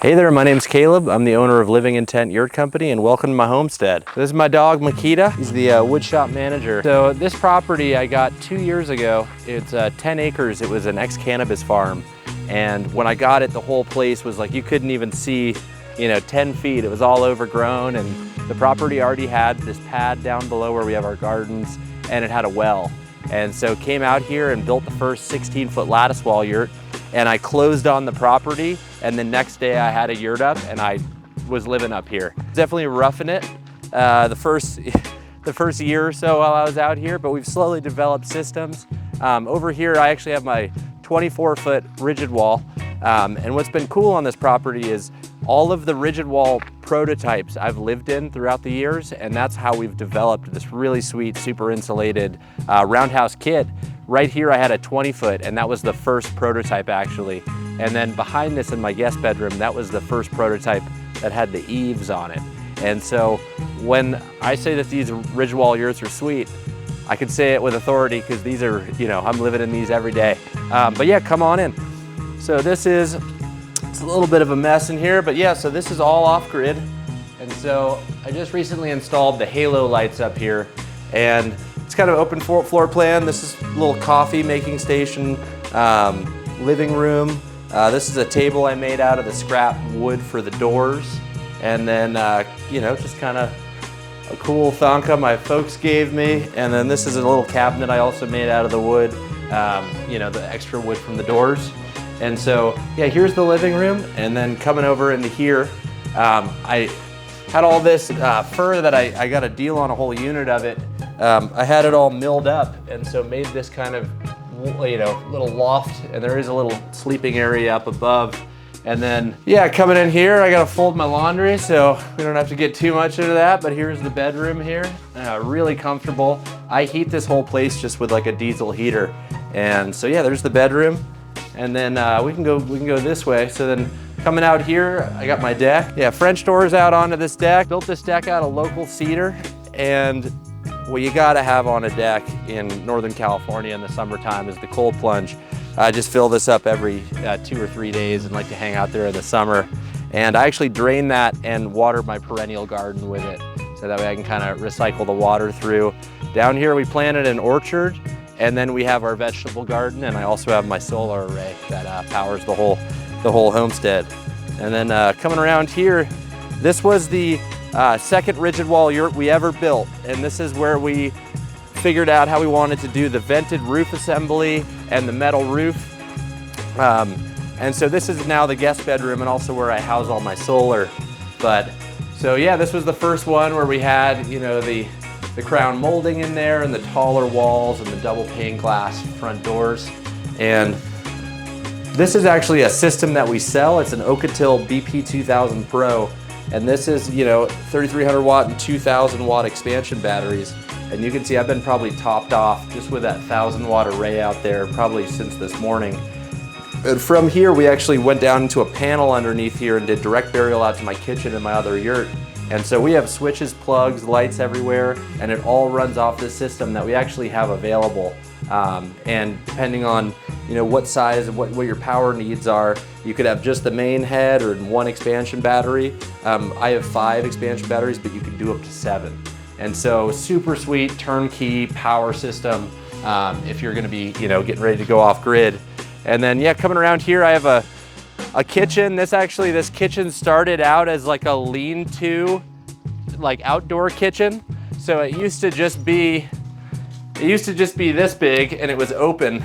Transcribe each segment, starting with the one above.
Hey there, my name's Caleb. I'm the owner of Living Intent Yurt Company, and welcome to my homestead. This is my dog, Makita. He's the woodshop manager. So this property I got 2 years ago. It's 10 acres. It was an ex-cannabis farm. And when I got it, the whole place was like, you couldn't even see, 10 feet. It was all overgrown, and the property already had this pad down below where we have our gardens, and it had a well. And so came out here and built the first 16-foot lattice wall yurt, and I closed on the property, and the next day I had a yurt up and I was living up here. Definitely roughing it the first year or so while I was out here, but we've slowly developed systems. Over here I actually have my 24-foot rigid wall, and what's been cool on this property is all of the rigid wall prototypes I've lived in throughout the years, and that's how we've developed this really sweet, super insulated roundhouse kit. Right here I had a 20-foot, and that was the first prototype actually. And then behind this in my guest bedroom, that was the first prototype that had the eaves on it. And so when I say that these ridge wall yurts are sweet, I can say it with authority because these are, I'm living in these every day. But yeah, come on in. So it's a little bit of a mess in here, but yeah, so this is all off grid. And so I just recently installed the halo lights up here, and it's kind of open floor plan. This is a little coffee making station, living room. This is a table I made out of the scrap wood for the doors. And then, just kind of a cool thonka my folks gave me. And then this is a little cabinet I also made out of the wood, the extra wood from the doors. And so, yeah, here's the living room. And then coming over into here, I had all this fur that I got a deal on a whole unit of it. I had it all milled up, and so made this kind of, little loft, and there is a little sleeping area up above. And then, yeah, coming in here, I gotta fold my laundry, so we don't have to get too much into that, but here's the bedroom here. Really comfortable. I heat this whole place just with like a diesel heater. And so yeah, there's the bedroom. And then we can go this way. So then coming out here, I got my deck. Yeah, French doors out onto this deck. Built this deck out of local cedar, and what you gotta have on a deck in Northern California in the summertime is the cold plunge. I just fill this up every 2 or 3 days and like to hang out there in the summer. And I actually drain that and water my perennial garden with it, so that way I can kind of recycle the water through. Down here we planted an orchard, and then we have our vegetable garden, and I also have my solar array that powers the whole homestead. And then coming around here, this was the second rigid wall yurt we ever built, and this is where we figured out how we wanted to do the vented roof assembly and the metal roof. And so this is now the guest bedroom and also where I house all my solar. But so yeah, this was the first one where we had the crown molding in there and the taller walls and the double pane glass front doors. And this is actually a system that we sell. It's an Ocotil BP2000 Pro. And this is, 3,300 watt and 2,000 watt expansion batteries. And you can see I've been probably topped off just with that 1,000 watt array out there probably since this morning. And from here, we actually went down into a panel underneath here and did direct burial out to my kitchen and my other yurt. And so we have switches, plugs, lights everywhere, and it all runs off this system that we actually have available. And depending on what size and what your power needs are, you could have just the main head or one expansion battery. I have 5 expansion batteries, but you can do up to 7. And so super sweet turnkey power system if you're gonna be getting ready to go off grid. And then yeah, coming around here I have a kitchen. This kitchen started out as like a lean-to, like outdoor kitchen. So it used to just be this big, and it was open.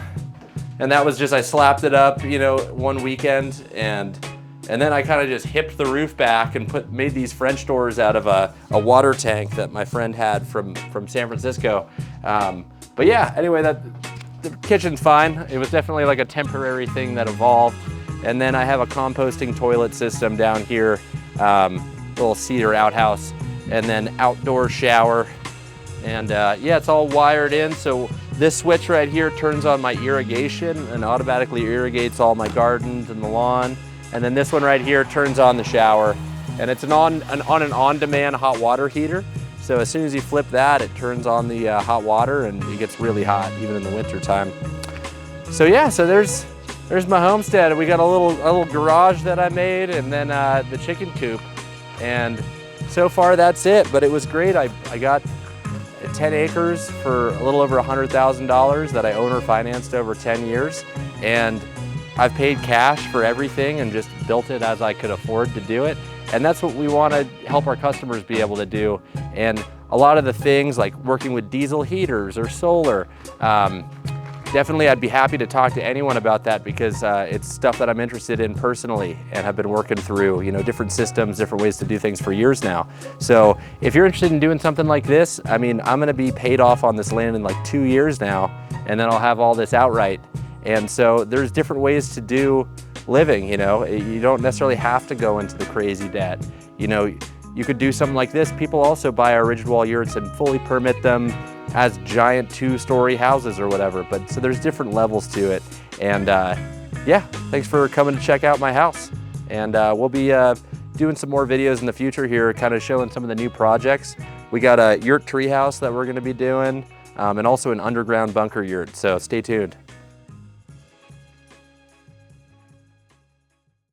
And that was just, I slapped it up, one weekend, and then I kind of just hipped the roof back and made these French doors out of a water tank that my friend had from San Francisco. But yeah, anyway, the kitchen's fine. It was definitely like a temporary thing that evolved. And then I have a composting toilet system down here, little cedar outhouse, and then outdoor shower. And yeah, it's all wired in. So this switch right here turns on my irrigation and automatically irrigates all my gardens and the lawn. And then this one right here turns on the shower. And it's an on-demand hot water heater. So as soon as you flip that, it turns on the hot water, and it gets really hot even in the winter time. So yeah, so there's There's my homestead. We got a little garage that I made, and then the chicken coop. And so far that's it, but it was great. I got 10 acres for a little over $100,000 that I owner financed over 10 years. And I've paid cash for everything and just built it as I could afford to do it. And that's what we want to help our customers be able to do. And a lot of the things like working with diesel heaters or solar, definitely I'd be happy to talk to anyone about that, because it's stuff that I'm interested in personally and have been working through, you know, different systems, different ways to do things for years now. So if you're interested in doing something like this, I mean, I'm gonna be paid off on this land in like 2 years now, and then I'll have all this outright. And so there's different ways to do living, you know. You don't necessarily have to go into the crazy debt. You know, you could do something like this. People also buy our rigid wall yurts and fully permit them as giant 2-story houses or whatever. But so there's different levels to it. And yeah, thanks for coming to check out my house. And we'll be doing some more videos in the future here, kind of showing some of the new projects. We got a yurt treehouse that we're gonna be doing, and also an underground bunker yurt, so stay tuned.